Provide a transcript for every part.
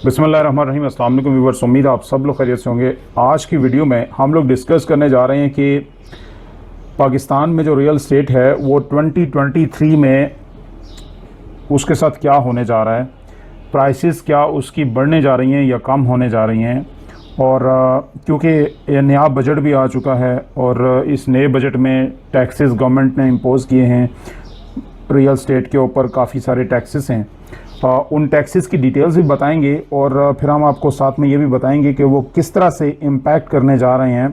बिस्मिल्लाहिर्रहमानिर्रहीम। अस्सलाम वालेकुम व्यूअर्स, उम्मीद आप सब लोग खैरियत से होंगे। आज की वीडियो में हम लोग डिस्कस करने जा रहे हैं कि पाकिस्तान में जो रियल स्टेट है वो 2023 में उसके साथ क्या होने जा रहा है, प्राइसेस क्या उसकी बढ़ने जा रही हैं या कम होने जा रही हैं। और क्योंकि ये नया बजट भी आ चुका है और इस नए बजट में टैक्सेस गवर्नमेंट ने इम्पोज़ किए हैं रियल स्टेट के ऊपर, काफ़ी सारे टैक्सेस हैं। उन टैक्सेस की डिटेल्स भी बताएंगे और फिर हम आपको साथ में ये भी बताएंगे कि वो किस तरह से इम्पैक्ट करने जा रहे हैं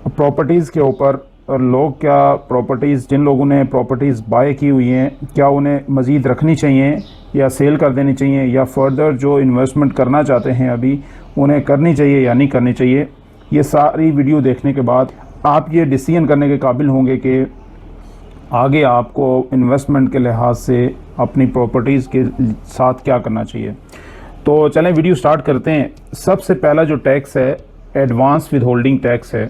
प्रॉपर्टीज़ के ऊपर। और लोग क्या प्रॉपर्टीज़, जिन लोगों ने प्रॉपर्टीज़ बाय की हुई हैं, क्या उन्हें मज़ीद रखनी चाहिए या सेल कर देनी चाहिए, या फर्दर जो इन्वेस्टमेंट करना चाहते हैं अभी उन्हें करनी चाहिए या नहीं करनी चाहिए। ये सारी वीडियो देखने के बाद आप ये डिसीजन करने के काबिल होंगे कि आगे आपको इन्वेस्टमेंट के लिहाज से अपनी प्रॉपर्टीज़ के साथ क्या करना चाहिए। तो चलें वीडियो स्टार्ट करते हैं। सबसे पहला जो टैक्स है एडवांस विद होल्डिंग टैक्स है,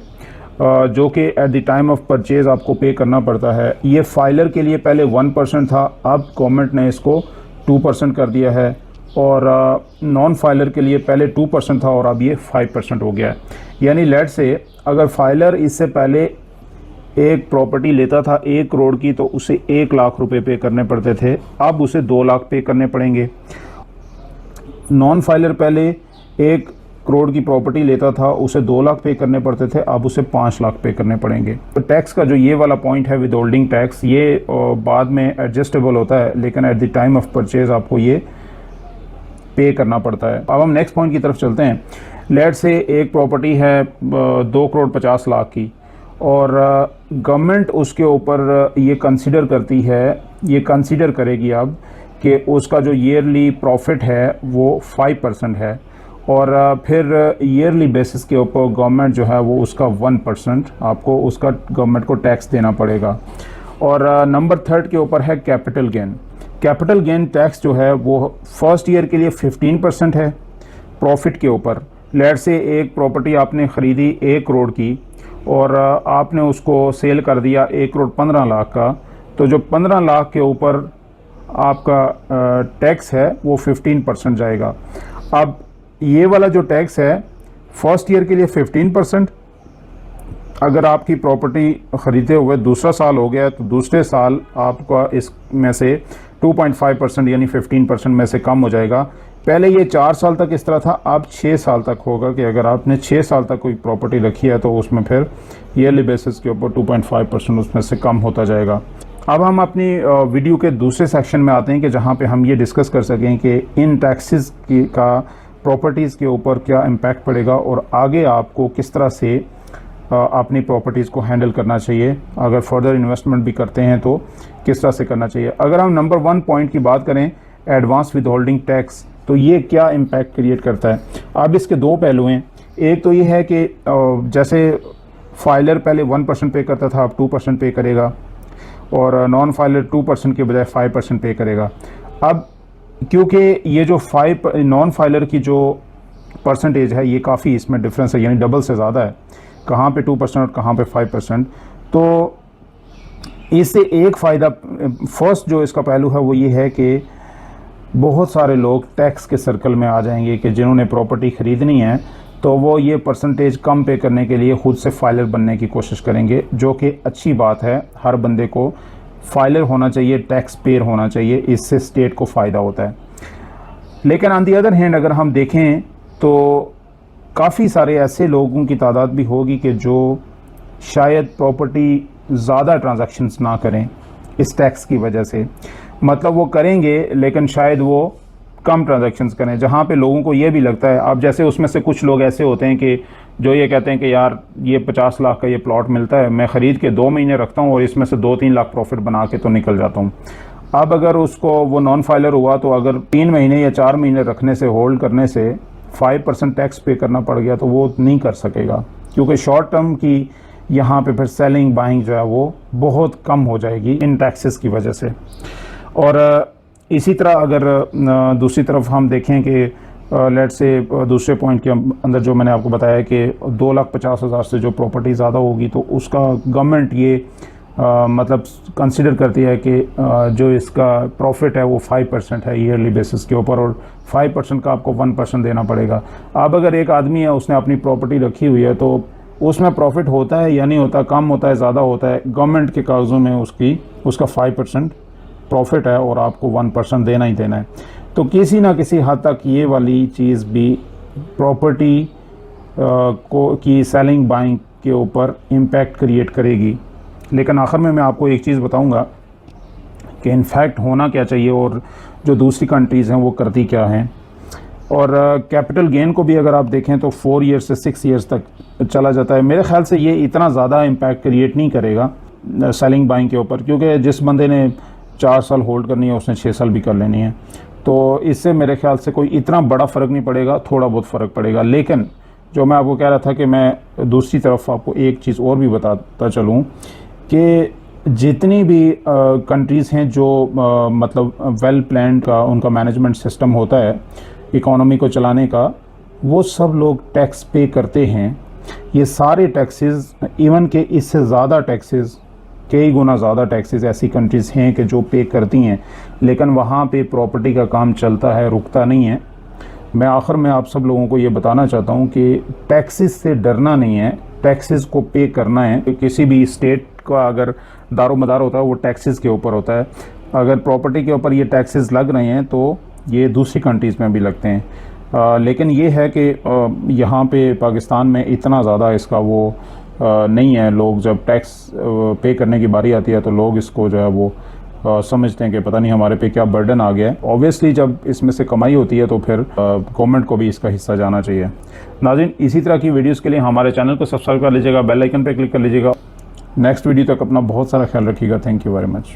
जो कि at the time of purchase आपको पे करना पड़ता है। ये फाइलर के लिए पहले 1% था, अब गवर्नमेंट ने इसको 2% कर दिया है। और नॉन फाइलर के लिए पहले 2% था और अब ये 5% हो गया है। यानी लेट से अगर फाइलर इससे पहले एक प्रॉपर्टी लेता था 1 करोड़ की, तो उसे 1 लाख रुपए पे करने पड़ते थे, अब उसे 2 लाख पे करने पड़ेंगे। नॉन फाइलर पहले 1 करोड़ की प्रॉपर्टी लेता था, उसे 2 लाख पे करने पड़ते थे, अब उसे 5 लाख पे करने पड़ेंगे। तो टैक्स का जो ये वाला पॉइंट है विद होल्डिंग टैक्स, ये बाद में एडजस्टेबल होता है, लेकिन at the time of purchase आपको ये पे करना पड़ता है। अब हम नेक्स्ट पॉइंट की तरफ चलते हैं। लेट से एक प्रॉपर्टी है 2 करोड़ 50 लाख की, और गवर्नमेंट उसके ऊपर ये कंसीडर करेगी अब कि उसका जो ईयरली प्रॉफिट है वो 5% है, और फिर ईयरली बेसिस के ऊपर गवर्नमेंट जो है वो उसका 1% आपको उसका गवर्नमेंट को टैक्स देना पड़ेगा। और नंबर 3 के ऊपर है capital gain. Capital gain tax जो है वो फर्स्ट ईयर के लिए 15% है प्रॉफिट के ऊपर। लेट से एक प्रॉपर्टी आपने ख़रीदी 1 करोड़ की और आपने उसको सेल कर दिया 1 करोड़ 15 लाख का, तो जो 15 लाख के ऊपर आपका टैक्स है वो 15% जाएगा। अब ये वाला जो टैक्स है फर्स्ट ईयर के लिए 15%, अगर आपकी प्रॉपर्टी ख़रीदे हुए दूसरा साल हो गया तो दूसरे साल आपका इसमें से 2.5% यानी 15% में से कम हो जाएगा। पहले ये 4 साल तक इस तरह था, अब 6 साल तक होगा कि अगर आपने 6 साल तक कोई प्रॉपर्टी रखी है तो उसमें फिर ईयरली बेसिस के ऊपर 2.5% उसमें से कम होता जाएगा। अब हम अपनी वीडियो के दूसरे सेक्शन में आते हैं कि जहां पे हम ये डिस्कस कर सकें कि इन टैक्सेस की का प्रॉपर्टीज़ के ऊपर क्या इम्पैक्ट पड़ेगा और आगे आपको किस तरह से अपनी प्रॉपर्टीज़ को हैंडल करना चाहिए। अगर फर्दर इन्वेस्टमेंट भी करते हैं तो किस तरह से करना चाहिए। अगर हम नंबर 1 पॉइंट की बात करें एडवांस विद होल्डिंग टैक्स, तो ये क्या इम्पैक्ट क्रिएट करता है। अब इसके 2 पहलू हैं। एक तो ये है कि जैसे फाइलर पहले 1% पे करता था, अब 2% पे करेगा, और नॉन फाइलर 2% के बजाय 5% पे करेगा। अब क्योंकि ये जो नॉन फाइलर की जो परसेंटेज है ये काफ़ी इसमें डिफरेंस है, यानी डबल से ज़्यादा है, कहाँ पे 2% और कहाँ पे 5%। तो इससे एक फ़ायदा, फर्स्ट जो इसका पहलू है वो ये है कि बहुत सारे लोग टैक्स के सर्कल में आ जाएंगे कि जिन्होंने प्रॉपर्टी ख़रीदनी है तो वो ये परसेंटेज कम पे करने के लिए ख़ुद से फाइलर बनने की कोशिश करेंगे, जो कि अच्छी बात है। हर बंदे को फाइलर होना चाहिए, टैक्स पेयर होना चाहिए, इससे स्टेट को फ़ायदा होता है। लेकिन ऑन दी अदर हैंड अगर हम देखें तो काफ़ी सारे ऐसे लोगों की तादाद भी होगी कि जो शायद प्रॉपर्टी ज़्यादा ट्रांजैक्शंस ना करें इस टैक्स की वजह से। मतलब वो करेंगे लेकिन शायद वो कम ट्रांजैक्शंस करें, जहाँ पे लोगों को ये भी लगता है। अब जैसे उसमें से कुछ लोग ऐसे होते हैं कि जो ये कहते हैं कि यार ये 50 लाख का ये प्लॉट मिलता है, मैं ख़रीद के 2 महीने रखता हूँ और इसमें से 2-3 लाख प्रॉफिट बना के तो निकल जाता हूँ। अब अगर उसको वो नॉन फाइलर हुआ तो अगर 3 महीने या 4 महीने रखने से, होल्ड करने से 5% टैक्स पे करना पड़ गया तो वो नहीं कर सकेगा, क्योंकि शॉर्ट टर्म की यहाँ पे फिर सेलिंग बाइंग जो है वो बहुत कम हो जाएगी इन टैक्सेस की वजह से। और इसी तरह अगर दूसरी तरफ हम देखें कि लेट से दूसरे पॉइंट के अंदर जो मैंने आपको बताया कि 2,50,000 से जो प्रॉपर्टी ज़्यादा होगी तो उसका गवर्नमेंट ये मतलब कंसिडर करती है कि जो इसका प्रॉफिट है वो 5% है ईयरली बेसिस के ऊपर, और 5% का आपको 1% देना पड़ेगा। अब अगर एक आदमी है, उसने अपनी प्रॉपर्टी रखी हुई है, तो उसमें प्रॉफिट होता है या नहीं होता, कम होता है, ज़्यादा होता है, गवर्नमेंट के कागज़ों में उसका 5% प्रॉफिट है और आपको 1% देना ही देना है। तो किसी ना किसी हद तक ये वाली चीज़ भी प्रॉपर्टी की सेलिंग बाइंग के ऊपर इम्पैक्ट क्रिएट करेगी। लेकिन आखिर में मैं आपको एक चीज़ बताऊंगा कि इनफैक्ट होना क्या चाहिए और जो दूसरी कंट्रीज़ हैं वो करती क्या हैं। और कैपिटल गेन को भी अगर आप देखें तो 4 ईयर्स से 6 ईयर्स तक चला जाता है। मेरे ख्याल से ये इतना ज़्यादा इम्पैक्ट क्रिएट नहीं करेगा सेलिंग बाइंग के ऊपर, क्योंकि जिस बंदे ने 4 साल होल्ड करनी है उसने 6 साल भी कर लेनी है। तो इससे मेरे ख्याल से कोई इतना बड़ा फ़र्क नहीं पड़ेगा, थोड़ा बहुत फ़र्क पड़ेगा। लेकिन जो मैं आपको कह रहा था कि मैं दूसरी तरफ आपको एक चीज़ और भी बताता चलूँ कि जितनी भी कंट्रीज़ हैं जो मतलब वेल प्लान्ड का उनका मैनेजमेंट सिस्टम होता है इकोनॉमी को चलाने का, वो सब लोग टैक्स पे करते हैं। ये सारे टैक्सेस, इवन के इससे ज़्यादा टैक्सेस, कई गुना ज़्यादा टैक्सेस ऐसी कंट्रीज़ हैं कि जो पे करती हैं, लेकिन वहाँ पे प्रॉपर्टी का काम चलता है, रुकता नहीं है। मैं आखिर में आप सब लोगों को ये बताना चाहता हूँ कि टैक्सेस से डरना नहीं है, टैक्सेस को पे करना है। किसी भी स्टेट का अगर दारोमदार होता है वो टैक्सेस के ऊपर होता है। अगर प्रॉपर्टी के ऊपर ये टैक्सेस लग रहे हैं तो ये दूसरी कंट्रीज़ में भी लगते हैं। लेकिन ये है कि यहाँ पे पाकिस्तान में इतना ज़्यादा इसका वो नहीं है। लोग जब टैक्स पे करने की बारी आती है तो लोग इसको जो है वो समझते हैं कि पता नहीं हमारे पे क्या बर्डन आ गया है। ऑब्वियसली जब इसमें से कमाई होती है तो फिर गवर्नमेंट को भी इसका हिस्सा जाना चाहिए। नाज़रीन, इसी तरह की वीडियोस के लिए हमारे चैनल को सब्सक्राइब कर लीजिएगा, बेल आइकन पे क्लिक कर लीजिएगा। नेक्स्ट वीडियो तक अपना बहुत सारा ख्याल रखिएगा। Thank you very much.